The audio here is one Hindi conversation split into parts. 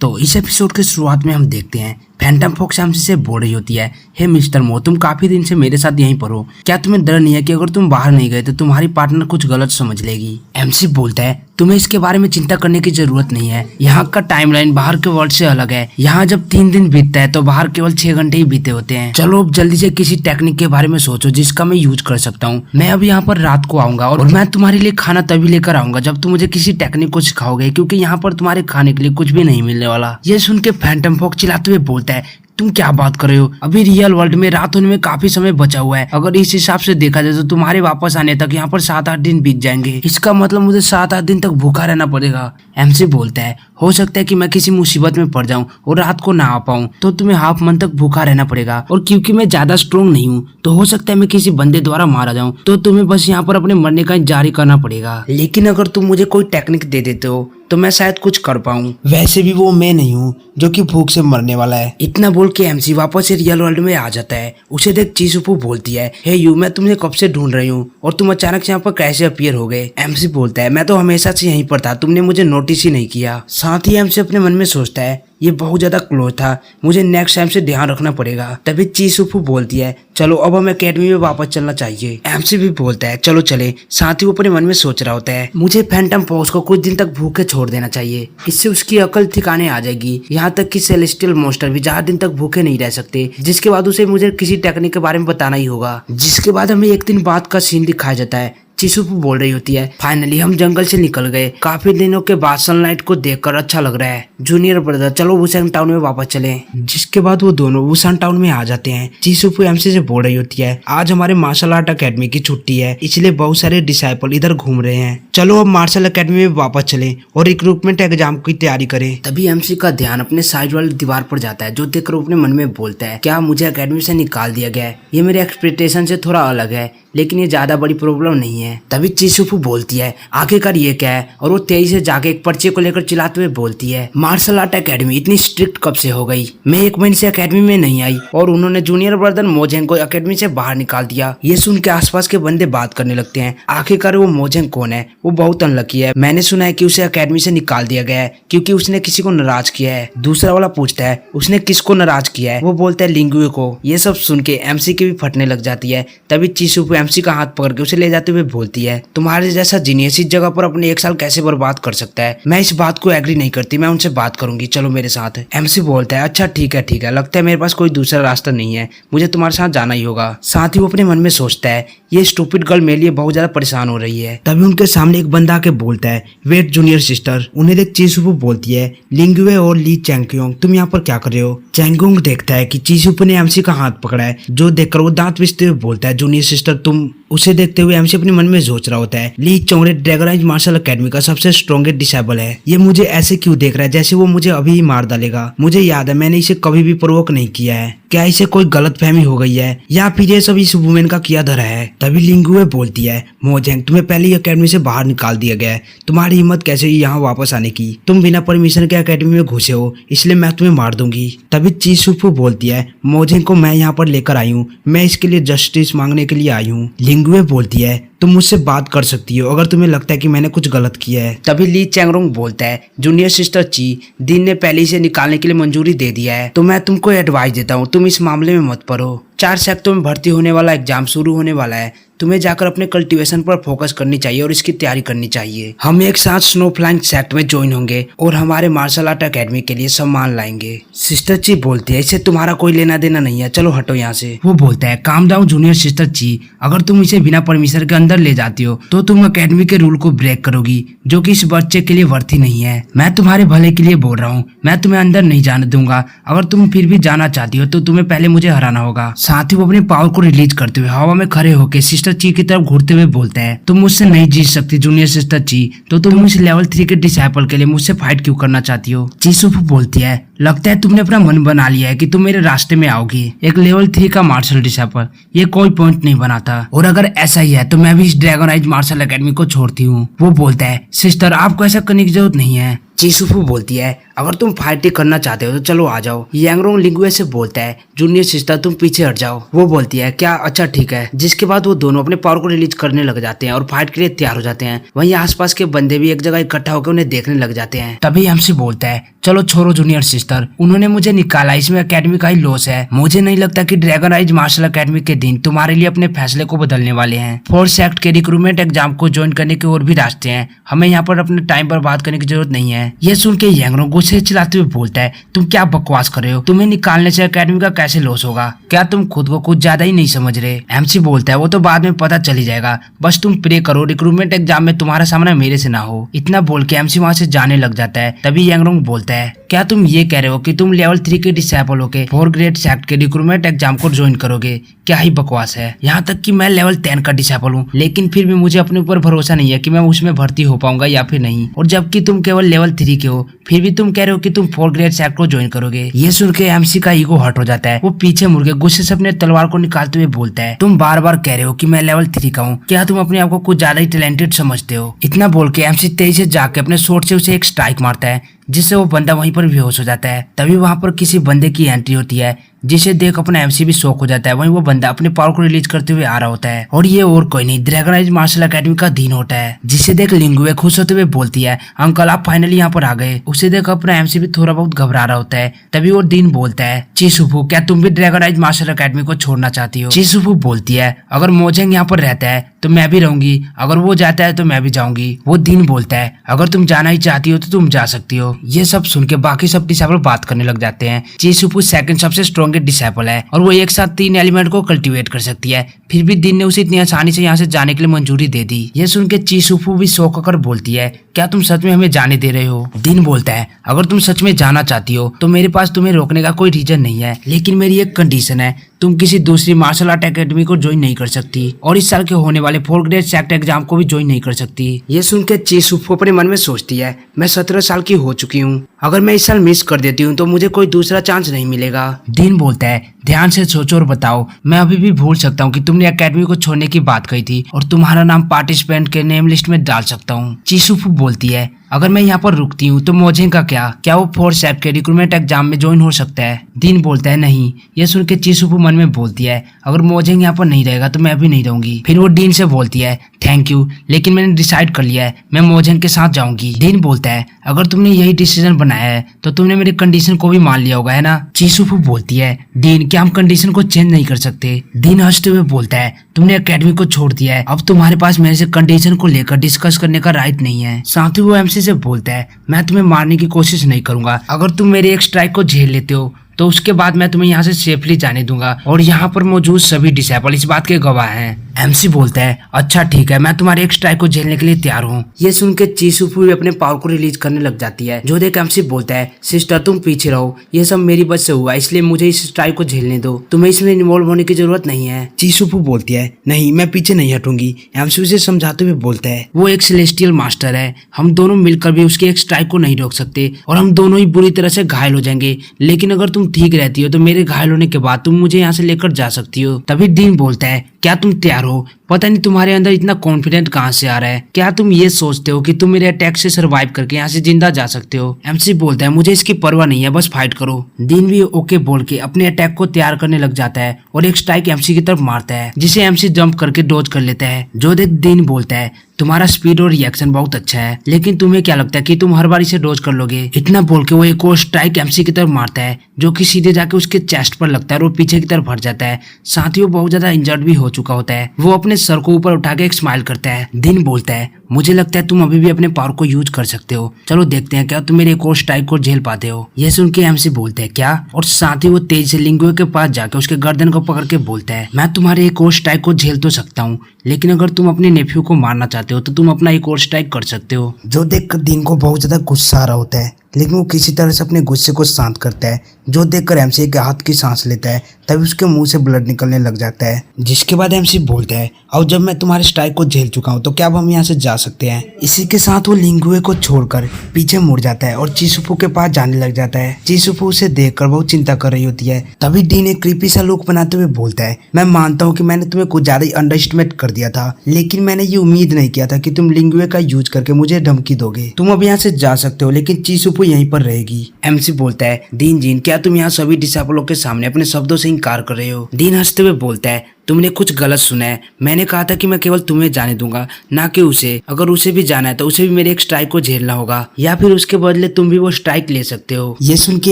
तो इस एपिसोड के शुरुआत में हम देखते हैं फैंटम फॉक्स एमसी से बोल रही होती है, हे मिस्टर मो, तुम काफी दिन से मेरे साथ यहीं पर हो, क्या तुम्हें डर नहीं है कि अगर तुम बाहर नहीं गए तो तुम्हारी पार्टनर कुछ गलत समझ लेगी। एमसी बोलता है, तुम्हें इसके बारे में चिंता करने की जरूरत नहीं है, यहाँ का टाइमलाइन बाहर के वर्ल्ड से अलग है। यहाँ जब 3 दिन बीतता है तो बाहर केवल 6 घंटे ही बीते होते हैं। चलो अब जल्दी से किसी टेक्निक के बारे में सोचो जिसका मैं यूज कर सकता हूँ। मैं अब यहाँ पर रात को आऊंगा और मैं तुम्हारे लिए खाना तभी लेकर आऊंगा जब तुम मुझे किसी टेक्निक को सिखाओगे, क्योंकि यहाँ पर तुम्हारे खाने के लिए कुछ भी नहीं मिलने वाला। ये सुन के फैंटम फॉक्स चिल्लाते हुए बोलता है, तुम क्या बात कर रहे हो, अभी रियल वर्ल्ड में रात होने में काफी समय बचा हुआ है। अगर इस हिसाब से देखा जाए तो तुम्हारे वापस आने तक यहाँ पर 7-8 दिन बीत जाएंगे। इसका मतलब मुझे 7-8 दिन तक भूखा रहना पड़ेगा। एमसी बोलता है, हो सकता है कि मैं किसी मुसीबत में पड़ जाऊं और रात को ना आ पाऊं, तो तुम्हें हाफ मंथ तक भूखा रहना पड़ेगा। और क्योंकि मैं ज्यादा स्ट्रोंग नहीं हूँ तो हो सकता है मैं किसी बंदे द्वारा मारा जाऊं, तो तुम्हें बस यहाँ पर अपने मरने का इंतजार करना पड़ेगा। लेकिन अगर तुम मुझे कोई टेक्निक दे देते हो तो मैं शायद कुछ कर पाऊं। वैसे भी वो मैं नहीं हूँ जो कि भूख से मरने वाला है। इतना बोल के एमसी वापस से रियल वर्ल्ड में आ जाता है। उसे देख चीसुपू बोलती है, हे यू, मैं तुम्हें कब से ढूंढ रही हूँ और तुम अचानक से यहाँ पर कैसे अपीयर हो गए। एमसी बोलता है, मैं तो हमेशा से यहीं पर था, तुमने मुझे नोटिस ही नहीं किया। साथ ही एमसी अपने मन में सोचता है, ये बहुत ज्यादा क्लोज था, मुझे नेक्स्ट टाइम से ध्यान रखना पड़ेगा। तभी चीसुपू बोलती है, चलो अब हमें अकेडमी में वापस चलना चाहिए। एमसी भी बोलता है, चलो चले। साथ ही वो अपने मन में सोच रहा होता है, मुझे फैंटम फॉक्स को कुछ दिन तक भूखे छोड़ देना चाहिए, इससे उसकी अकल ठिकाने आ जाएगी। यहाँ तक कि सेलेस्टियल मॉन्स्टर भी ज्यादा दिन तक भूखे नहीं रह सकते। जिसके बाद उसे मुझे किसी टेक्निक के बारे में बताना ही होगा। जिसके बाद हमें एक दिन बाद का सीन दिखाया जाता है। चीसुपू बोल रही होती है, फाइनली हम जंगल से निकल गए, काफी दिनों के बाद सनलाइट को देखकर अच्छा लग रहा है। जूनियर ब्रदर, चलो वुसान टाउन में वापस चलें। जिसके बाद वो दोनों वुसान टाउन में आ जाते हैं। चीसुपू एमसी से बोल रही होती है, आज हमारे मार्शल आर्ट अकेडमी की छुट्टी है, इसलिए बहुत सारे डिसाइपल इधर घूम रहे हैं, चलो अब मार्शल अकेडमी में वापस चलें और रिक्रूटमेंट एग्जाम की तैयारी करें। तभी एमसी का ध्यान अपने साइड वाली दीवार पर जाता है, जो देखकर वो अपने मन में बोलता है, क्या मुझे अकेडमी से निकाल दिया गया है? ये मेरे एक्सपेक्टेशन से थोड़ा अलग है, लेकिन ये ज्यादा बड़ी प्रॉब्लम नहीं है। तभी चीसुपू बोलती है, आखिरकार ये क्या है? और वो तेजी से जाके एक पर्चे को लेकर चिल्लाते हुए बोलती है, मार्शल आर्ट एकेडमी इतनी स्ट्रिक्ट कब से हो गई? मैं 1 महीने से एकेडमी में नहीं आई और उन्होंने जूनियर ब्रदर मोजेंग को एकेडमी से बाहर निकाल दिया। ये सुन के आसपास के बंदे बात करने लगते हैं, आखिरकार वो मोजेंग कौन है? वो बहुत अनलकी है, मैंने सुना है कि उसे एकेडमी से निकाल दिया गया है क्योंकि उसने किसी को नाराज किया है। दूसरा वाला पूछता है, उसने किसको नाराज किया है? वो बोलता है लिंगुए को। ये सब सुन के एमसी की भी फटने लग जाती है। तभी चीसुपू एमसी का पकड़ के उसे ले जाते हुए बोलती है, तुम्हारे जैसा जीनियस इस जगह पर अपने 1 साल कैसे बर्बाद कर सकता है? मैं इस बात को एग्री नहीं करती, मैं उनसे बात करूंगी, चलो मेरे साथ। एमसी बोलता है, अच्छा ठीक है, लगता है मेरे पास कोई दूसरा रास्ता नहीं है, मुझे तुम्हारे साथ जाना ही होगा। साथ ही वो अपने मन में सोचता है, ये स्टूपिड गर्ल मेरे लिए बहुत ज्यादा परेशान हो रही है। तभी उनके सामने एक बंदा आके बोलता है, वेट जूनियर सिस्टर। उन्हें देख चीसुपू बोलती है, लिंगुए और ली चैंगक्योंग, तुम यहाँ पर क्या कर रहे हो? चैंगक्योंग देखता है कि चीसुपू ने एमसी का हाथ पकड़ा है, जो देखकर वो दांत पिसते हुए बोलता है, जूनियर सिस्टर तुम। उसे देखते हुए एमसी अपने मन में सोच रहा होता है, ली चोंगड़े ड्रैगन मार्शल अकेडमी का सबसे स्ट्रॉन्गेस्ट डिसेबल है, ये मुझे ऐसे क्यों देख रहा है जैसे वो मुझे अभी ही मार डालेगा। मुझे याद है मैंने इसे कभी भी प्रोवोक नहीं किया है, क्या इसे कोई गलतफहमी हो गई है या फिर ये सब इस वुमेन का किया धरा है? तभी लिंगुए बोलती है, मोजेंग तुम्हें पहले ही अकेडमी से बाहर निकाल दिया गया है, तुम्हारी हिम्मत कैसे हुई यहाँ वापस आने की? तुम बिना परमिशन के अकेडमी में घुसे हो, इसलिए मैं तुम्हें मार दूंगी। तभी चीसुपू बोलती है, मोजेंग को मैं यहाँ पर लेकर आई हूँ, मैं इसके लिए जस्टिस मांगने के लिए आई हूँ। लिंगुए बोलती है, तुम मुझसे बात कर सकती हो अगर तुम्हें लगता है कि मैंने कुछ गलत किया है। तभी ली चैंगरोंग बोलता है, जूनियर सिस्टर ची, दिन ने पहले से निकालने के लिए मंजूरी दे दिया है, तो मैं तुमको एडवाइस देता हूँ, तुम इस मामले में मत पड़ो। 4 सेक्टरों में भर्ती होने वाला एग्जाम शुरू होने वाला है, तुम्हें जाकर अपने कल्टीवेशन पर फोकस करनी चाहिए और इसकी तैयारी करनी चाहिए। हम एक साथ स्नो फ्लाइंग सेक्ट में ज्वाइन होंगे और हमारे मार्शल आर्ट अकेडमी के लिए सम्मान लाएंगे। सिस्टर ची बोलती है, इससे तुम्हारा कोई लेना देना नहीं है, चलो हटो यहाँ से। वो बोलता है, काम डाउन जूनियर सिस्टर ची, अगर तुम इसे बिना परमिशन के अंदर ले जाती हो तो तुम अकेडमी के रूल को ब्रेक करोगी, जो कि इस बच्चे के लिए वर्थी नहीं है। मैं तुम्हारे भले के लिए बोल रहा हूँ, मैं तुम्हें अंदर नहीं जाने दूंगा। अगर तुम फिर भी जाना चाहती हो तो तुम्हें पहले मुझे हराना होगा। साथ ही वो अपने पावर को रिलीज करते हुए हवा में खड़े होकर सिस्टर ची की तरफ घूरते हुए बोलते हैं, तुम मुझसे नहीं जीत सकती जूनियर सिस्टर ची, तो तुम इस लेवल 3 के डिसाइपल के लिए मुझसे फाइट क्यों करना चाहती हो? चीसुपू बोलती है, लगता है तुमने अपना मन बना लिया है कि तुम मेरे रास्ते में आओगी। एक लेवल 3 का मार्शल डिसाइपल, ये कोई पॉइंट नहीं बनाता, और अगर ऐसा ही है तो मैं भी इस ड्रैगन आइज मार्शल अकेडमी को छोड़ती हूँ। वो बोलता है, सिस्टर आपको ऐसा करने की जरूरत नहीं है। चीसुपू बोलती है, अगर तुम फाइटिंग करना चाहते हो तो चलो आ जाओ। यांगरोंग लिंगुए से बोलता है, जूनियर सिस्टर तुम पीछे हट जाओ। वो बोलती है, क्या? अच्छा ठीक है। जिसके बाद वो दोनों अपने पावर को रिलीज करने लग जाते हैं और फाइट के लिए तैयार हो जाते हैं। वहीं आसपास के बंदे भी एक जगह इकट्ठा होकर उन्हें देखने लग जाते हैं। तभी एमसी बोलता है, चलो छोड़ो जूनियर सिस्टर, उन्होंने मुझे निकाला, इसमें एकेडमी का ही लॉस है। मुझे नहीं लगता कि ड्रैगन राइज मार्शल एकेडमी के दिन तुम्हारे लिए अपने फैसले को बदलने वाले हैं। फोर्स एक्ट के रिक्रूटमेंट एग्जाम को ज्वाइन करने के और भी रास्ते हैं, हमें यहाँ पर अपने टाइम पर बात करने की जरूरत नहीं है। ये सुन के यांगरों गुस्से चिल्लाते हुए बोलता है, तुम क्या बकवास कर रहे हो? तुम्हें निकालने से एकेडमी का कैसे लॉस होगा? क्या तुम खुद को कुछ ज्यादा ही नहीं समझ रहे? एमसी बोलता है, वो तो बाद में पता चल ही जाएगा, बस तुम प्रे करो रिक्रूटमेंट एग्जाम में तुम्हारा सामना मेरे से ना हो। इतना बोल के एमसी वहाँ से जाने लग जाता है। तभी यांगरोंग बोलता है, क्या तुम ये कह रहे हो कि तुम लेवल 3 के डिसेबल होके 4 ग्रेड सेक्ट के रिक्रूटमेंट एग्जाम को ज्वाइन करोगे? क्या ही बकवास है। यहाँ तक कि मैं लेवल 10 का डिसेबल हूँ, लेकिन फिर भी मुझे अपने ऊपर भरोसा नहीं है कि मैं उसमें भर्ती हो पाऊंगा या फिर नहीं। और जबकि तुम केवल लेवल 3 के हो, फिर भी तुम कह रहे हो कि तुम 4 ग्रेड सेक्ट को ज्वाइन करोगे। ये सुन के एमसी का ईगो हर्ट हो जाता है। वो पीछे मुड़ के गुस्से से अपने तलवार को निकालते हुए बोलता है, तुम बार बार कह रहे हो कि मैं लेवल 3 का हूँ, क्या तुम अपने आप को कुछ ज्यादा ही टैलेंटेड समझते हो? इतना बोल के एमसी तेजी से जाके अपने शॉट से उसे एक स्ट्राइक मारता है, जिससे वो बंदा वहीं पर बेहोश हो जाता है। तभी वहां पर किसी बंदे की एंट्री होती है, जिसे देख अपना एमसी भी शॉक हो जाता है। वहीं वो बंदा अपने पावर को रिलीज करते हुए आ रहा होता है, और ये और कोई नहीं ड्रैगन राइज मार्शल एकेडमी का दीन होता है, जिसे देख लिंगुए खुश होते हुए बोलती है, अंकल आप फाइनली यहाँ पर आ गए। उसे देख अपना एमसी भी थोड़ा बहुत घबरा रहा होता है। तभी वो दीन बोलता है, चीसुफू क्या तुम भी ड्रैगन राइज मार्शल एकेडमी को छोड़ना चाहती हो? चीसुफू बोलती है, अगर मोजेंग यहाँ पर रहता है तो मैं भी रहूंगी, अगर वो जाता है तो मैं भी जाऊंगी। वो दीन बोलता है, अगर तुम जाना ही चाहती हो तो तुम जा सकती हो। ये सब सुन के बाकी सब डिसेबल बात करने लग जाते हैं। चीसुफू सेकंड सबसे स्ट्रॉन्गेस्ट डिसेबल है और वो एक साथ 3 एलिमेंट को कल्टीवेट कर सकती है, फिर भी दीन ने उसे इतनी आसानी से यहाँ से जाने के लिए मंजूरी दे दी। ये सुन के चीसुफू भी शौक होकर बोलती है, क्या तुम सच में हमें जाने दे रहे हो? दीन बोलता है, अगर तुम सच में जाना चाहती हो तो मेरे पास तुम्हें रोकने का कोई रीजन नहीं है, लेकिन मेरी एक कंडीशन है, तुम किसी दूसरी मार्शल आर्ट एकेडमी को ज्वाइन नहीं कर सकती और इस साल के होने वाले 4 ग्रेड सेक्ट एग्जाम को भी ज्वाइन नहीं कर सकती। ये सुन के चीसुफू अपने मन में सोचती है, मैं 17 साल की हो चुकी हूँ, अगर मैं इस साल मिस कर देती हूँ तो मुझे कोई दूसरा चांस नहीं मिलेगा। दीन बोलता है, ध्यान से सोचो और बताओ, मैं अभी भी भूल सकता हूँ कि तुमने एकेडमी को छोड़ने की बात कही थी और तुम्हारा नाम पार्टिसिपेंट के नेम लिस्ट में डाल सकता हूँ। चीसुफू बोलती है, अगर मैं यहाँ पर रुकती हूँ तो मोजेंग का क्या वो 4 सेक्ट के रिक्रूटमेंट एग्जाम में ज्वाइन हो सकता है? दीन बोलता है, नहीं। ये सुन के चीसुफू मन में बोलती है, अगर मोजेंग यहाँ पर नहीं रहेगा तो मैं भी नहीं रहूंगी। फिर वो डीन से बोलती है, थैंक यू, लेकिन मैंने डिसाइड कर लिया है, मैं मोजेंग के साथ जाऊंगी। दीन बोलता है, अगर तुमने यही डिसीजन बनाया है तो तुमने मेरी कंडीशन को भी मान लिया होगा, है ना? चीसुफू बोलती है, डीन क्या हम कंडीशन को चेंज नहीं कर सकते? दीन हंसते हुए बोलता है, तुमने एकेडमी को छोड़ दिया है, अब तुम्हारे पास मेरे से कंडीशन को लेकर डिस्कस करने का राइट नहीं है। साथ ही वो एमसी से बोलता है, मैं तुम्हें मारने की कोशिश नहीं करूंगा, अगर तुम मेरे एक स्ट्राइक को झेल लेते हो तो उसके बाद मैं तुम्हें यहाँ से सेफली जाने दूंगा और यहाँ पर मौजूद सभी डिसेबल इस बात के गवाह हैं। एमसी बोलता है, अच्छा ठीक है, मैं तुम्हारे एक स्ट्राइक को झेलने के लिए तैयार हूँ। ये सुन के चीसुफू भी अपने पावर को रिलीज करने लग जाती है। जो देख एमसी बोलता है, सिस्टर तुम पीछे रहो, ये सब मेरी वजह से हुआ, इसलिए मुझे इस स्ट्राइक को झेलने दो, तुम्हें इसमें इन्वॉल्व होने की जरूरत नहीं है। चीसुफू बोलती है, नहीं मैं पीछे नहीं हटूंगी। एमसी उसे समझाते हुए बोलता है, वो एक सेलेस्टियल मास्टर है, हम दोनों मिलकर भी उसके एक स्ट्राइक को नहीं रोक सकते और हम दोनों ही बुरी तरह से घायल हो जाएंगे, लेकिन अगर तुम ठीक रहती हो तो मेरे घायल होने के बाद तुम मुझे यहाँ से लेकर जा सकती हो। तभी डीन बोलता है, क्या तुम तैयार हो? पता नहीं तुम्हारे अंदर इतना कॉन्फिडेंट कहाँ से आ रहा है, क्या तुम ये सोचते हो कि तुम मेरे अटैक से सरवाइव करके यहाँ से जिंदा जा सकते हो? एमसी बोलता है, मुझे इसकी परवाह नहीं है, बस फाइट करो। डीन भी ओके बोल के अपने अटैक को तैयार करने लग जाता है और एक स्ट्राइक एमसी की तरफ मारता है, जिसे एमसी जंप करके डॉज कर लेता है। जो देख डीन बोलता है, तुम्हारा स्पीड और रिएक्शन बहुत अच्छा है, लेकिन तुम्हें क्या लगता है कि तुम हर बार इसे डॉज कर लोगे? इतना बोल के वो एक और स्ट्राइक एमसी की तरफ मारता है, जो कि सीधे जाके उसके चेस्ट पर लगता है और वो पीछे की तरफ हट जाता है। साथ ही वो बहुत ज्यादा इंजर्ड भी हो चुका होता है। वो अपने सर को ऊपर उठा के एक स्माइल करता है। दिन बोलता है, मुझे लगता है तुम अभी भी अपने पावर को यूज कर सकते हो, चलो देखते हैं क्या तुम मेरे एक और स्ट्राइक को झेल पाते हो। ये सुन के एमसी बोलते हैं, क्या? और साथ ही वो तेज से लिंगुए के पास जाकर उसके गर्दन को पकड़ के बोलता है, मैं तुम्हारे एक और स्ट्राइक को झेल तो सकता हूँ, लेकिन अगर तुम अपने नेफ्यू को मारना चाहते हो तो तुम अपना एक और स्ट्राइक कर सकते हो। जो देखकर दिन को बहुत ज्यादा गुस्सा आ रहा होता है, लेकिन वो किसी तरह से अपने गुस्से को शांत करता है। जो देखकर एमसी एक हाथ की सांस लेता है, तभी उसके मुंह से ब्लड निकलने लग जाता है। जिसके बाद एमसी बोलता है, और जब मैं तुम्हारे स्ट्राइक को झेल चुका हूँ तो क्या अब हम यहाँ से जा सकते हैं? इसी के साथ वो लिंगुए को छोड़कर पीछे मुड़ जाता है और चीसुफू के पास जाने लग जाता है। चीसुफू उसे देखकर बहुत चिंता कर रही होती है। तभी डीन एक क्रीपी सा लुक बनाते हुए बोलता है, मैं मानता हूँ कि मैंने तुम्हें कुछ ज्यादा ही अंडर एस्टिमेट कर दिया था, लेकिन मैंने ये उम्मीद नहीं किया था कि तुम लिंगुए का यूज करके मुझे धमकी दोगे। तुम अब यहाँ से जा सकते हो। लेकिन चीसुफू यहीं पर रहेगी। एमसी बोलता है, दीन जीन क्या तुम यहाँ सभी डिसाइपलों के सामने अपने शब्दों से इनकार कर रहे हो? दीन हंसते हुए बोलता है, तुमने कुछ गलत सुना है। मैंने कहा था कि मैं केवल तुम्हें जाने दूंगा, ना कि उसे। अगर उसे भी जाना है तो उसे भी मेरे एक स्ट्राइक को झेलना होगा, या फिर उसके बदले तुम भी वो स्ट्राइक ले सकते हो। ये सुन के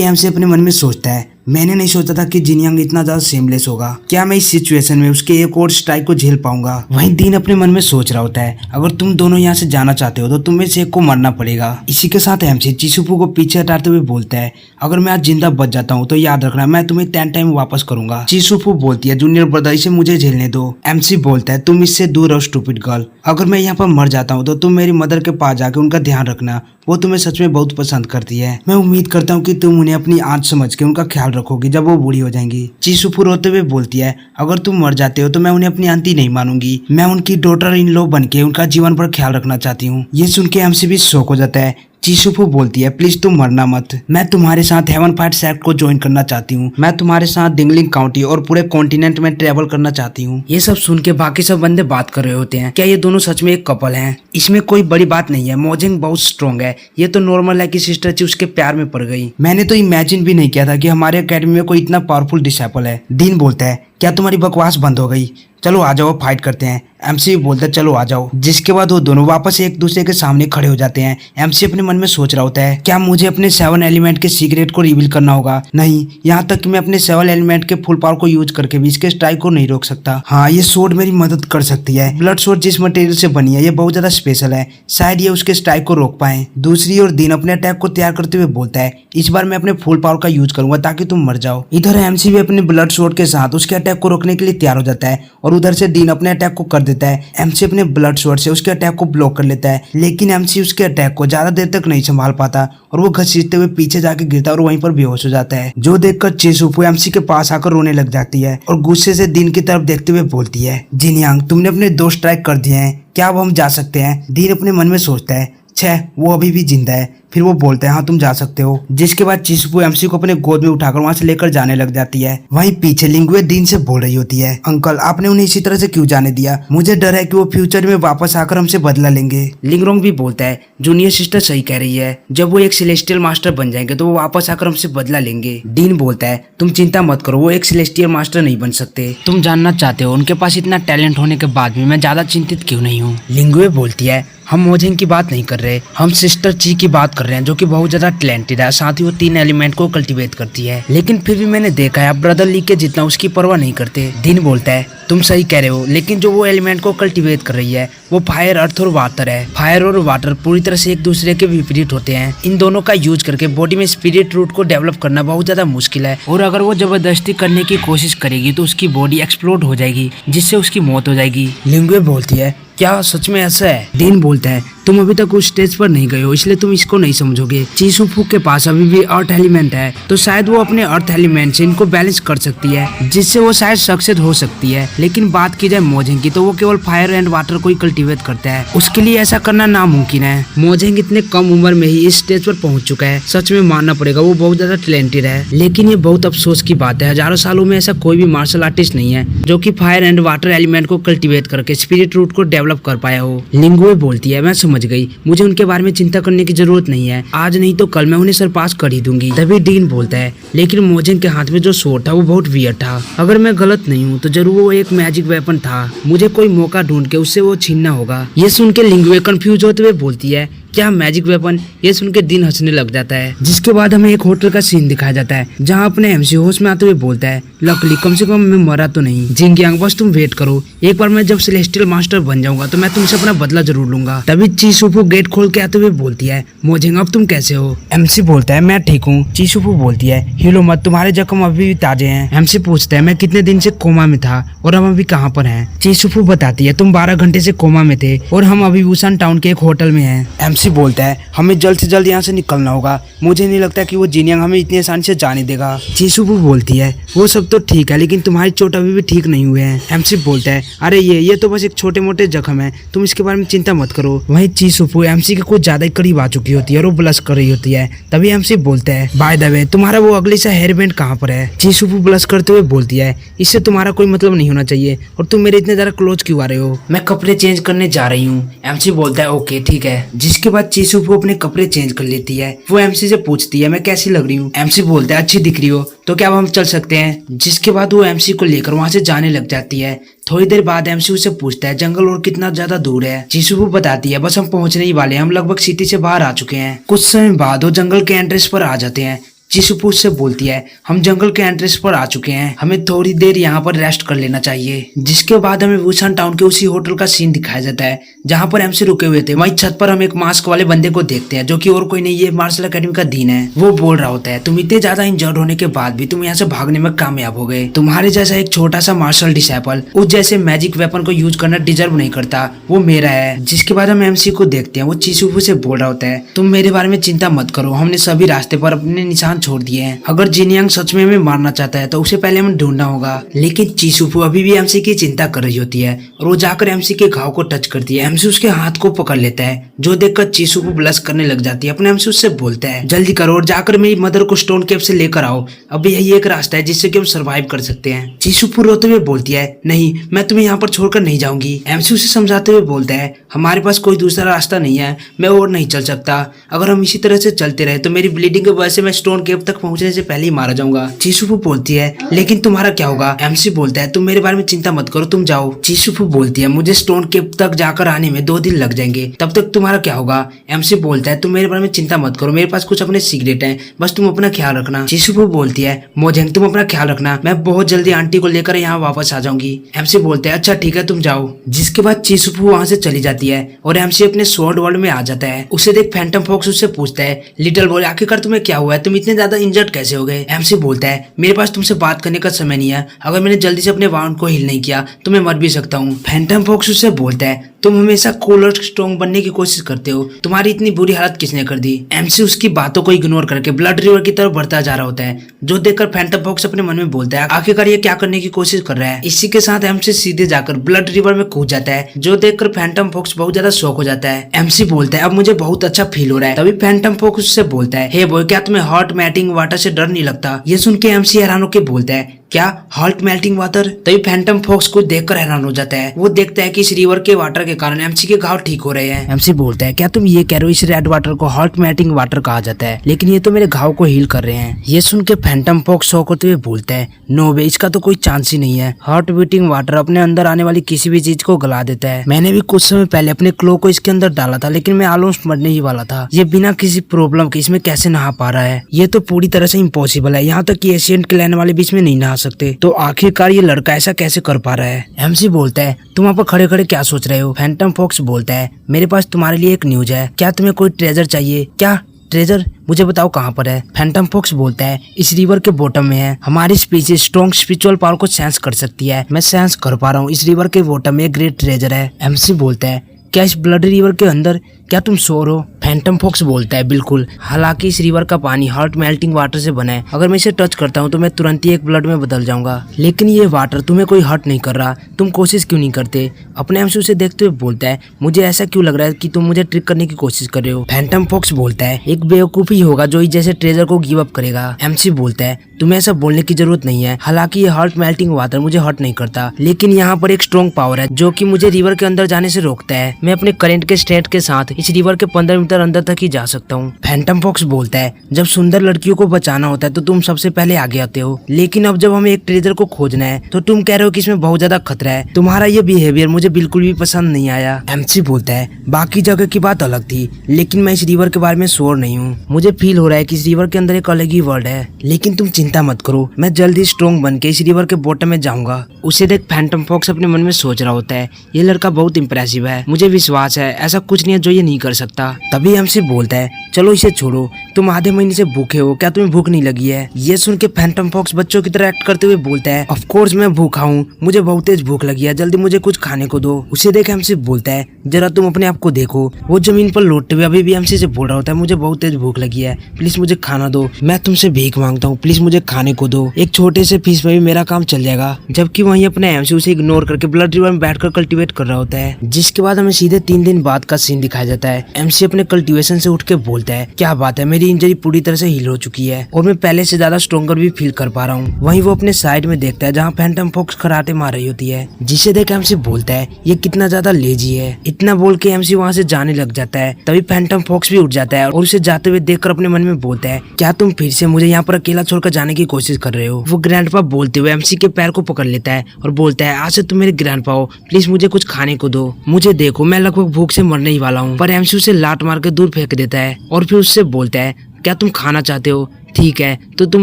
एमसी अपने मन में सोचता है, मैंने नहीं सोचा था कि जिनयांग इतना ज्यादा सेमलेस होगा। क्या मैं इस सिचुएशन में उसके एक और स्ट्राइक को झेल पाऊंगा? वहीं दीन अपने मन में सोच रहा होता है, अगर तुम दोनों यहाँ से जाना चाहते हो तो तुम्हें से एक को मरना पड़ेगा। इसी के साथ एमसी चिसुफू को पीछे हटाते हुए बोलता है, अगर मैं आज जिंदा बच जाता हूँ तो याद रखना मैं तुम्हें 10 टाइम वापस करूंगा। चिसुफू बोलती है, जूनियर ब्रदर इसे मुझे झेलने दो। एमसी बोलता है, तुम इससे दूर रहो स्टूपिड गर्ल। अगर मैं यहाँ पर मर जाता हूँ तो तुम मेरी मदर के पास जाके उनका ध्यान रखना, वो तुम्हें सच में बहुत पसंद करती है। मैं उम्मीद करता हूँ कि तुम उन्हें अपनी आंच समझ के उनका ख्याल रखोगी जब वो बूढ़ी हो जाएंगी। चिसुफू रोते हुए बोलती है, अगर तुम मर जाते हो तो मैं उन्हें अपनी आंटी नहीं मानूंगी। मैं उनकी डॉटर इन लॉ बन के उनका जीवन भर ख्याल रखना चाहती हूँ। ये सुन के एमसी भी शॉक हो जाता है। चिसुफू बोलती है, प्लीज तुम मरना मत। मैं तुम्हारे साथ हेवन फाइट सेक्ट को ज्वाइन करना चाहती हूँ। मैं तुम्हारे साथ डिंगलिंग काउंटी और पूरे कॉन्टिनेंट में ट्रेवल करना चाहती हूँ। ये सब सुन के बाकी सब बंदे बात कर रहे होते हैं, क्या ये दोनों सच में एक कपल हैं? इसमें कोई बड़ी बात नहीं है, मोजिंग बहुत स्ट्रॉन्ग है। ये तो नॉर्मल है कि सिस्टर ची उसके प्यार में पड़ गई। मैंने तो इमेजिन भी नहीं किया था कि हमारे अकेडमी में कोई इतना पावरफुल डिसाइपल है। डीन बोलता है, क्या तुम्हारी बकवास बंद हो गई? चलो आ जाओ फाइट करते हैं। एमसी बोलता है, चलो आ जाओ। जिसके बाद वो दोनों वापस एक दूसरे के सामने खड़े हो जाते हैं। एमसी अपने मन में सोच रहा होता है, क्या मुझे अपने 7 एलिमेंट के सीक्रेट को रिवील करना होगा? नहीं, यहाँ तक कि मैं अपने 7 एलिमेंट के फुल पावर को यूज करके भी इसके स्ट्राइक को नहीं रोक सकता। हाँ, ये स्वॉर्ड मेरी मदद कर सकती है। ब्लड स्वॉर्ड जिस मटेरियल से बनी है ये बहुत ज्यादा स्पेशल है, शायद ये उसके स्ट्राइक को रोक पाए। दूसरी ओर दीन अपने अटैक को तैयार करते हुए बोलता है, इस बार मैं अपने फुल पावर का यूज करूंगा ताकि तुम मर जाओ। इधर एमसी भी अपने ब्लड स्वॉर्ड के साथ उसके अटैक को रोकने के लिए तैयार हो जाता है और उधर से दीन अपने अटैक को कर देता है। एमसी अपने ब्लड स्वॉर्ड से उसके अटैक को ब्लॉक कर लेता है, लेकिन एमसी उसके अटैक को ज्यादा देर तक नहीं संभाल पाता और वो घसीटते हुए पीछे जाके गिरता है और वहीं पर बेहोश हो जाता है। जो देखकर चिसुफू एमसी के पास आकर रोने लग जाती है और गुस्से से दीन की तरफ देखते हुए बोलती है, जिनयांग तुमने अपने 2 स्ट्राइक कर दिए हैं, क्या अब हम जा सकते हैं? दीन अपने मन में सोचता है, छह वो अभी भी जिंदा है। फिर वो बोलते हैं, हाँ तुम जा सकते हो। जिसके बाद चिसुफू एमसी को अपने गोद में उठाकर वहां से लेकर जाने लग जाती है। वहीं पीछे लिंगुए दीन से बोल रही होती है, अंकल आपने उन्हें इसी तरह से क्यों जाने दिया? मुझे डर है कि वो फ्यूचर में वापस आकर हमसे बदला लेंगे। लिंगरोंग भी बोलता है, जूनियर सिस्टर सही कह रही है, जब वो एक सेलेस्टियल मास्टर बन जाएंगे तो वो वापस आकर हमसे बदला लेंगे। डीन बोलता है, तुम चिंता मत करो, वो एक सेलेस्टियल मास्टर नहीं बन सकते। तुम जानना चाहते हो उनके पास इतना टैलेंट होने के बाद भी मैं ज्यादा चिंतित क्यों नहीं हूँ? लिंगुए बोलती है, हम मोजिंग की बात नहीं कर रहे, हम सिस्टर ची की बात कर रहे हैं जो कि बहुत ज्यादा टैलेंटेड है, साथ ही वो 3 एलिमेंट को कल्टीवेट करती है। लेकिन फिर भी मैंने देखा है आप ब्रदर ली के जितना उसकी परवाह नहीं करते। दिन बोलता है, तुम सही कह रहे हो, लेकिन जो वो एलिमेंट को कल्टीवेट कर रही है वो फायर, अर्थ और वाटर है। फायर और वाटर पूरी तरह से एक दूसरे के विपरीत होते हैं। इन दोनों का यूज करके बॉडी में स्पिरिट रूट को डेवलप करना बहुत ज्यादा मुश्किल है, और अगर वो जबरदस्ती करने की कोशिश करेगी तो उसकी बॉडी एक्सप्लोड हो जाएगी, जिससे उसकी मौत हो जाएगी। लिंगुए बोलती है, क्या सच में ऐसा है? डीन बोलता है, तुम अभी तक उस स्टेज पर नहीं गए हो इसलिए तुम इसको नहीं समझोगे। चिसुफू के पास अभी भी अर्थ एलिमेंट है, तो शायद वो अपने अर्थ एलिमेंट से इनको बैलेंस कर सकती है, जिससे वो शायद सक्सेस हो सकती है। लेकिन बात की जाए मोजिंग की तो वो केवल फायर एंड वाटर को ही कल्टीवेट करता है, उसके लिए ऐसा करना नामुमकिन है। मोजिंग इतने कम उम्र में ही इस स्टेज पर पहुंच चुका है, सच में मानना पड़ेगा वो बहुत ज्यादा टैलेंटेड है। लेकिन ये बहुत अफसोस की बात है, हजारों सालों में ऐसा कोई भी मार्शल आर्टिस्ट नहीं है जो कि फायर एंड वाटर एलिमेंट को कल्टीवेट करके स्पिरिट रूट को डेवलप कर पाया हो। लिंगुए बोलती है, मैं समझ गई, मुझे उनके बारे में चिंता करने की जरूरत नहीं है, आज नहीं तो कल मैं उन्हें सरपास कर ही दूंगी। तभी डीन बोलता है, लेकिन मोजिंग के हाथ में जो स्वॉर्ड था वो बहुत वियर्ड था, अगर मैं गलत नहीं हूँ तो जरूर वो एक मैजिक वेपन था, मुझे कोई मौका ढूंढ के उससे वो छीनना होगा। ये सुन के लिंगुए कंफ्यूज होते हुए बोलती है, क्या मैजिक वेपन? ये सुन के दिन हंसने लग जाता है। जिसके बाद हमें एक होटल का सीन दिखाया जाता है जहाँ अपने एमसी होश में आते हुए बोलता है, लकली कम से कम मैं मरा तो नहीं। जिंगयांग बस तुम वेट करो, एक बार मैं जब सेलेस्टियल मास्टर बन जाऊंगा तो मैं तुमसे अपना बदला जरूर लूंगा। तभी चिसुफू गेट खोल के आते हुए बोलती है, मोजिंग अब तुम कैसे हो? एमसी बोलता है, मैं ठीक हूँ। चिसुफू बोलती है, हिलो मत, तुम्हारे जख्म अभी भी ताजे हैं। एमसी पूछता है, मैं कितने दिन से कोमा में था और हम अभी कहाँ पर हैं? चिसुफू बताती है, तुम 12 घंटे से कोमा में थे और हम अभी बुसान टाउन के एक होटल में हैं। एमसी बोलता है, हमें जल्द से जल्द यहाँ से निकलना होगा, मुझे नहीं लगता कि वो जिनयांग हमें इतनी आसानी से जाने देगा। चिसुफू बोलती है, वो सब तो ठीक है लेकिन तुम्हारी चोट अभी भी ठीक नहीं हुए हैं। एमसी बोलता है, अरे ये तो बस एक छोटे मोटे जख्म है, तुम इसके बारे में चिंता मत करो। वहीं चिसुफू एमसी के कुछ ज्यादा ही करीब आ चुकी होती है और वो ब्लश कर रही होती है। तभी एमसी बोलता है, बाय द वे तुम्हारा वो अगली सा हेयर बैंड कहाँ पर है? चिसुफू ब्लश करते हुए बोलती है, इससे तुम्हारा कोई मतलब नहीं होना चाहिए और तुम मेरे इतने ज्यादा क्लोज क्यों आ रहे हो? मैं कपड़े चेंज करने जा रही हूँ। एमसी बोलता है, ओके ठीक है। जिसके बाद चीसुफू अपने कपड़े चेंज कर लेती है। वो एमसी से पूछती है मैं कैसी लग रही हूँ। एमसी बोलता है अच्छी दिख रही हो, तो क्या अब हम चल सकते हैं। जिसके बाद वो एमसी को लेकर वहाँ से जाने लग जाती है। थोड़ी देर बाद एमसी उससे पूछता है जंगल और कितना ज्यादा दूर है। चीसुफू बताती है बस हम पहुंचने ही वाले हैं, हम लगभग सिटी से बाहर आ चुके हैं। कुछ समय बाद वो जंगल के एंट्रेंस पर आ जाते हैं। चीसुफू से बोलती है हम जंगल के एंट्रेंस पर आ चुके हैं, हमें थोड़ी देर यहाँ पर रेस्ट कर लेना चाहिए। जिसके बाद हमें वुसान टाउन के उसी होटल का सीन दिखाया जाता है जहाँ पर एमसी रुके हुए थे। वहीं छत पर हम एक मास्क वाले बंदे को देखते हैं जो कि और कोई नहीं, ये मार्शल एकेडमी का डीन है। वो बोल रहा होता है तुम इतने ज्यादा इंजर्ड होने के बाद भी तुम यहाँ से भागने में कामयाब हो गए। तुम्हारे जैसा एक छोटा सा मार्शल डिसेबल उस जैसे मैजिक वेपन को यूज करना डिजर्व नहीं करता, वो मेरा है। जिसके बाद हम एमसी को देखते हैं, वो चीसुफू से बोल रहा होता है तुम मेरे बारे में चिंता मत करो, हमने सभी रास्ते पर अपने निशान छोड़ दिए हैं। अगर जिनयांग सच में हमें मारना चाहता है तो उसे पहले हमें ढूंढना होगा। लेकिन चीसुफू अभी भी एमसी की चिंता कर रही होती है और वो जाकर एमसी के घाव को टच करती है। एमसी उसके हाथ को पकड़ लेता है, जो देखकर चीसुफू ब्लश करने लग जाती है। अपने एमसी उससे बोलता है जल्दी करो और जाकर मेरी मदर को स्टोन केव से लेकर आओ, अभी यही एक रास्ता है जिससे कि हम सर्वाइव कर सकते हैं। चीसुफू रोते हुए बोलती है नहीं, मैं तुम्हें यहाँ पर छोड़कर नहीं जाऊंगी। एमसी उसे समझाते हुए बोलता है हमारे पास कोई दूसरा रास्ता नहीं है, मैं और नहीं चल सकता। अगर हम इसी तरह से चलते रहे तो मेरी ब्लीडिंग की वजह से मैं स्टोन केव तक पहुंचने से पहले ही मारा जाऊंगा। चीसुफू बोलती है लेकिन तुम्हारा क्या होगा। एमसी बोलता है तुम मेरे बारे में चिंता मत करो, तुम जाओ। चीसुफू बोलती है मुझे स्टोन केव तक जाकर आने में 2 दिन लग जाएंगे, तब तक तुम्हारा क्या होगा। एमसी बोलता है तुम मेरे बारे में चिंता मत करो, मेरे पास कुछ अपने सीक्रेट हैं, बस तुम अपना ख्याल रखना। चीसुफू बोलती है मोजेंग तुम अपना ख्याल रखना, मैं बहुत जल्दी आंटी को लेकर यहाँ वापस आ जाऊंगी। एमसी बोलते हैं अच्छा ठीक है तुम जाओ। जिसके बाद चीसुफू वहाँ से चली जाती है और एमसी अपने स्वॉर्ड वर्ल्ड में आ जाता है। उसे देख फैंटम फॉक्स उससे पूछता है लिटिल बॉय आखिरकार तुम्हें क्या हुआ है, तुम इतने ज्यादा इंजर्ड कैसे हो गए। एमसी बोलता है मेरे पास तुमसे बात करने का समय नहीं है, अगर मैंने जल्दी से अपने वाउंड को हील नहीं किया तो मैं मर भी सकता हूँ। फैंटम फॉक्स उससे बोलता है तुम हमेशा कूल और स्ट्रॉन्ग बनने की कोशिश करते हो, तुम्हारी इतनी बुरी हालत किसने कर दी। एमसी उसकी बातों को इग्नोर करके ब्लड रिवर की तरफ बढ़ता जा रहा होता है, जो देखकर फैंटम फॉक्स अपने मन में बोलता है आखिरकार ये क्या करने की कोशिश कर रहा है। इसी के साथ एमसी सीधे जाकर ब्लड रिवर में कूद जाता है, जो देखकर फैंटम फॉक्स बहुत ज्यादा शॉक हो जाता है। एमसी बोलता है अब मुझे बहुत अच्छा फील हो रहा है। तभी फैंटम फॉक्स उससे बोलता है हे बॉय क्या तुम्हें हॉट मेल्टिंग वाटर से डर नहीं लगता। ये सुन के एमसी हैरान होकर बोलता है क्या हॉट मेल्टिंग वाटर। तभी फैंटम फॉक्स को देखकर हैरान हो जाता है। वो देखता है कि इस रिवर के वाटर के कारण एमसी के घाव ठीक हो रहे हैं। एमसी बोलता है क्या तुम ये कह रहे हो इस रेड वाटर को हॉट मेल्टिंग वाटर कहा जाता है, लेकिन ये तो मेरे घाव को हील कर रहे हैं। ये सुन के फैंटम फॉक्स शॉक होते हुए बोलता है नो वे, इसका तो कोई चांस ही नहीं है। हॉट बीटिंग वाटर अपने अंदर आने वाली किसी भी चीज को गला देता है। मैंने भी कुछ समय पहले अपने क्लो को इसके अंदर डाला था, लेकिन मैं ऑलमोस्ट मरने ही वाला था। ये बिना किसी प्रॉब्लम के इसमें कैसे नहा पा रहा है, ये तो पूरी तरह से इम्पॉसिबल है। यहाँ तक कि एशियंट क्लैन वाले बीच में नहीं नहा सकते, तो आखिरकार ये लड़का ऐसा कैसे कर पा रहा है। एमसी बोलता है तुम वहाँ पर खड़े खड़े क्या सोच रहे हो। फैंटम फॉक्स बोलता है मेरे पास तुम्हारे लिए एक न्यूज है, क्या तुम्हें कोई ट्रेजर चाहिए। क्या ट्रेजर, मुझे बताओ कहाँ पर है। फैंटम फॉक्स बोलता है इस रिवर के बॉटम में है, हमारी स्पीसीज स्ट्रॉन्ग स्पिरिचुअल पावर को सेंस कर सकती है, मैं सेंस कर पा रहा हूँ, इस रिवर के बॉटम में एक ग्रेट ट्रेजर है। एमसी बोलता है क्या इस ब्लड रिवर के अंदर, क्या तुम श्योर हो। फैंटम फॉक्स बोलता है बिल्कुल, हालांकि इस रिवर का पानी हॉट मेल्टिंग वाटर से बना है, अगर मैं इसे टच करता हूँ तो मैं तुरंत ही एक ब्लड में बदल जाऊंगा, लेकिन ये वाटर तुम्हें कोई हर्ट नहीं कर रहा, तुम कोशिश क्यों नहीं करते। अपने एमसी उसे देखते हुए बोलता है मुझे ऐसा क्यों लग रहा है कि तुम मुझे ट्रिक करने की कोशिश कर रहे हो। फैंटम फॉक्स बोलता है एक बेवकूफ ही होगा जो इस जैसे ट्रेजर को गिव अप करेगा। एमसी बोलता है तुम्हें ऐसा बोलने की जरूरत नहीं है, हालांकि ये हॉट मेल्टिंग वाटर मुझे हर्ट नहीं करता, लेकिन यहाँ पर एक स्ट्रॉन्ग पावर है जो कि मुझे रिवर के अंदर जाने से रोकता है। मैं अपने करंट के स्टेट के साथ इस रिवर के 15 मीटर अंदर तक ही जा सकता हूँ। फैंटम फॉक्स बोलता है जब सुंदर लड़कियों को बचाना होता है तो तुम सबसे पहले आगे आते हो, लेकिन अब जब हमें एक ट्रेजर को खोजना है तो तुम कह रहे हो कि इसमें बहुत ज्यादा खतरा है। तुम्हारा ये बिहेवियर मुझे बिल्कुल भी पसंद नहीं आया। एमसी बोलता है बाकी जगह की बात अलग थी, लेकिन मैं इस रिवर के बारे में श्योर नहीं हूँ, मुझे फील हो रहा है कि इस रिवर के अंदर एक अलग ही वर्ल्ड है, लेकिन तुम चिंता मत करो, मैं जल्दी स्ट्रॉन्ग बन के इस रिवर के बॉटम में जाऊंगा। उसे देख फैंटम फॉक्स अपने मन में सोच रहा होता है ये लड़का बहुत इंप्रेसिव है, मुझे विश्वास है ऐसा कुछ नहीं है जो ये नहीं कर सकता। तभी एमसी बोलता है चलो इसे छोड़ो, तुम आधे महीने से भूखे हो, क्या तुम्हें भूख नहीं लगी है। ये सुन के फैंटम फॉक्स बच्चों की तरह एक्ट करते हुए बोलता है ऑफ कोर्स मैं भूखा हूँ, मुझे बहुत तेज भूख लगी है, जल्दी मुझे कुछ खाने को दो। उसे देख एमसी बोलता है जरा तुम अपने आप को देखो। वो जमीन पर लौटते हुए अभी भी एमसी से बोल रहा होता है मुझे बहुत तेज भूख लगी है, प्लीज मुझे खाना दो, मैं तुमसे भीख मांगता हूँ, प्लीज मुझे मुझे खाने को दो, एक छोटे से फीस में भी मेरा काम चल जाएगा। जबकि वहीं अपने एमसी उसे इग्नोर करके ब्लड रिवर में बैठकर कल्टीवेट कर रहा होता है। जिसके बाद हमें सीधे 3 दिन बाद का सीन दिखाया जाता है। एमसी अपने कल्टीवेशन से उठ के बोलता है, क्या बात है, मेरी इंजरी पूरी तरह से हील हो चुकी है और मैं पहले से ज्यादा स्ट्रॉन्गर भी फील कर पा रहा हूँ। वहीं वो अपने साइड में देखता है जहाँ फैंटम फॉक्स कराटे मार रही होती है, जिसे देख एमसी बोलता है ये कितना ज्यादा लेजी है। इतना बोल के एमसी वहाँ से जाने लग जाता है। तभी फैंटम फॉक्स भी उठ जाता है और उसे जाते हुए देखकर अपने मन में बोलता है, क्या तुम फिर से मुझे यहाँ पर अकेला छोड़कर जाने की कोशिश कर रहे हो। वो ग्रैंडपा बोलते हुए एमसी के पैर को पकड़ लेता है और बोलता है, आज से तुम मेरे ग्रैंडपा हो, प्लीज मुझे कुछ खाने को दो, मुझे देखो मैं लगभग भूख से मरने ही वाला हूँ। पर एमसी उसे लात मार के दूर फेंक देता है और फिर उससे बोलता है, क्या तुम खाना चाहते हो? ठीक है, तो तुम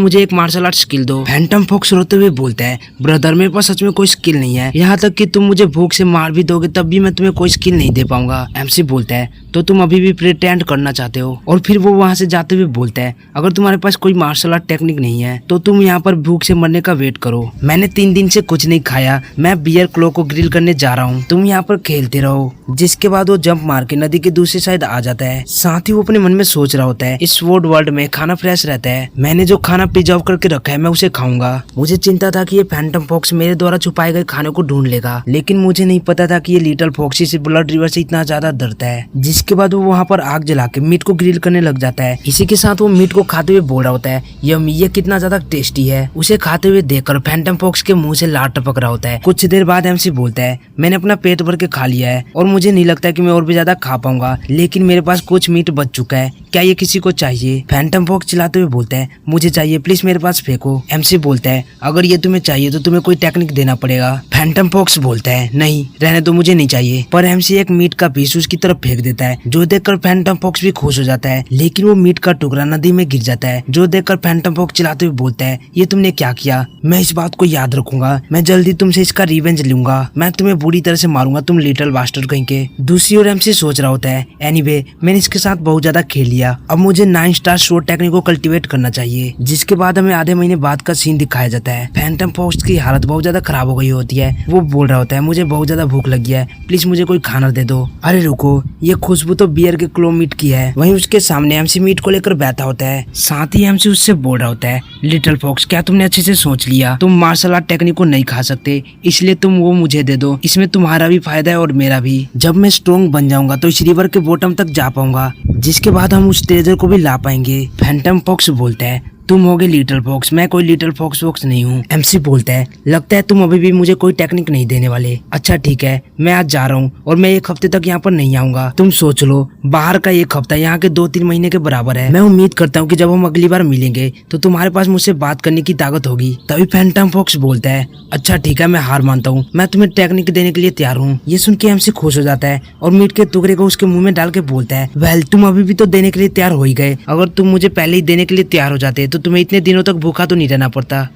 मुझे एक मार्शल आर्ट स्किल दो। फैंटम फॉक्स रोते हुए बोलता है, ब्रदर मेरे पास सच में कोई स्किल नहीं है, यहाँ तक कि तुम मुझे भूख से मार भी दोगे तब भी मैं तुम्हें कोई स्किल नहीं दे पाऊंगा। एमसी बोलता है, तो तुम अभी भी प्रिटेंड करना चाहते हो? और फिर वो वहाँ से जाते हुए बोलता है, अगर तुम्हारे पास कोई मार्शल आर्ट टेक्निक नहीं है तो तुम यहाँ पर भूख से मरने का वेट करो। मैंने 3 दिन से कुछ नहीं खाया, मैं बियर क्लो को ग्रिल करने जा रहा हूँ, तुम यहाँ पर खेलते रहो। जिसके बाद वो जंप मार के नदी के दूसरी साइड आ जाता है। साथ ही वो अपने मन में सोच रहा होता है, इस स्वॉर्ड वर्ल्ड में खाना फ्रेश रहता है, मैंने जो खाना प्रिजर्व करके रखा है मैं उसे खाऊंगा। मुझे चिंता था कि ये फैंटम फॉक्स मेरे द्वारा छुपाए गए खाने को ढूंढ लेगा, लेकिन मुझे नहीं पता था कि ये लिटिल फॉक्सी से ब्लड रिवर से इतना ज्यादा डरता है। जिसके बाद वो वहाँ पर आग जला के मीट को ग्रिल करने लग जाता है। इसी के साथ वो मीट को खाते हुए बोल रहा होता है, ये कितना ज्यादा टेस्टी है। उसे खाते हुए देखकर फैंटम फॉक्स के मुंह से लार टपक रहा होता है। कुछ देर बाद एमसी बोलता है, मैंने अपना पेट भर के खा लिया है और मुझे नहीं लगता कि मैं और भी ज्यादा खा पाऊंगा, लेकिन मेरे पास कुछ मीट बच चुका है, क्या ये किसी को चाहिए? फैंटम फॉक्स चिल्लाते हुए बोलता है, मुझे चाहिए, प्लीज मेरे पास फेंको। एमसी बोलता है, अगर ये तुम्हें चाहिए तो तुम्हें कोई टेक्निक देना पड़ेगा। फैंटम फॉक्स बोलता है, नहीं रहने दो, मुझे नहीं चाहिए। पर एमसी एक मीट का पीस उसकी तरफ फेंक देता है, जो देखकर फैंटम फॉक्स भी खुश हो जाता है, लेकिन वो मीट का टुकड़ा नदी में गिर जाता है, जो देखकर फैंटम फॉक्स चिल्लाते हुए बोलता है, ये तुमने क्या किया? मैं इस बात को याद रखूंगा, मैं जल्दी तुमसे इसका रिवेंज लूंगा, मैं तुम्हें बुरी तरह से मारूंगा, तुम लिटिल बास्टर्ड कहीं के। दूसरी ओर एमसी सोच रहा होता है, एनीवे मैंने इसके साथ बहुत ज्यादा खेल लिया, अब मुझे 9 स्टार शॉट टेक्निक को कल्टीवेट करना चाहिए। जिसके बाद हमें आधे महीने बाद का सीन दिखाया जाता है। फैंटम फॉक्स की हालत बहुत ज्यादा खराब हो गई होती है। वो बोल रहा होता है, मुझे बहुत ज्यादा भूख लगी है, प्लीज मुझे कोई खाना दे दो। अरे रुको, ये खुशबू तो बियर के क्लो मीट की है। वहीं उसके सामने एमसी मीट को लेकर बैठा होता है। साथ ही एमसी उससे बोल रहा होता है, लिटिल फॉक्स क्या तुमने अच्छे से सोच लिया? तुम मार्शल आर्ट टेक्निक को नहीं खा सकते, इसलिए तुम वो मुझे दे दो, इसमें तुम्हारा भी फायदा है और मेरा भी। जब मैं स्ट्रॉन्ग बन जाऊंगा तो इस रिवर के बॉटम तक जा पाऊंगा, जिसके बाद हम उस ट्रेजर को भी ला पाएंगे। फैंटम फॉक्स बोलता है, तुम होगे लिटिल फॉक्स, मैं कोई लिटिल फॉक्स नहीं हूँ। एमसी बोलता है, लगता है तुम अभी भी मुझे कोई टेक्निक नहीं देने वाले। अच्छा ठीक है, मैं आज जा रहा हूँ और मैं 1 हफ्ते तक यहाँ पर नहीं आऊंगा। तुम सोच लो, बाहर का 1 हफ्ता यहाँ के 2-3 महीने के बराबर है। मैं उम्मीद करता हूँ कि जब हम अगली बार मिलेंगे तो तुम्हारे पास मुझसे बात करने की ताकत होगी। तभी फैंटम फॉक्स बोलता है, अच्छा ठीक है, मैं हार मानता हूँ, मैं तुम्हें टेक्निक देने के लिए तैयार हूँ। ये सुन के एमसी खुश हो जाता है और मीट के टुकड़े को उसके मुंह में डाल के बोलता है, वेल तुम अभी भी तो देने के लिए तैयार हो ही गए, अगर तुम मुझे पहले ही देने के लिए तैयार हो जाते तो तुम्हें इतने दिनों तक भूखा तो नहीं रहना पड़ता।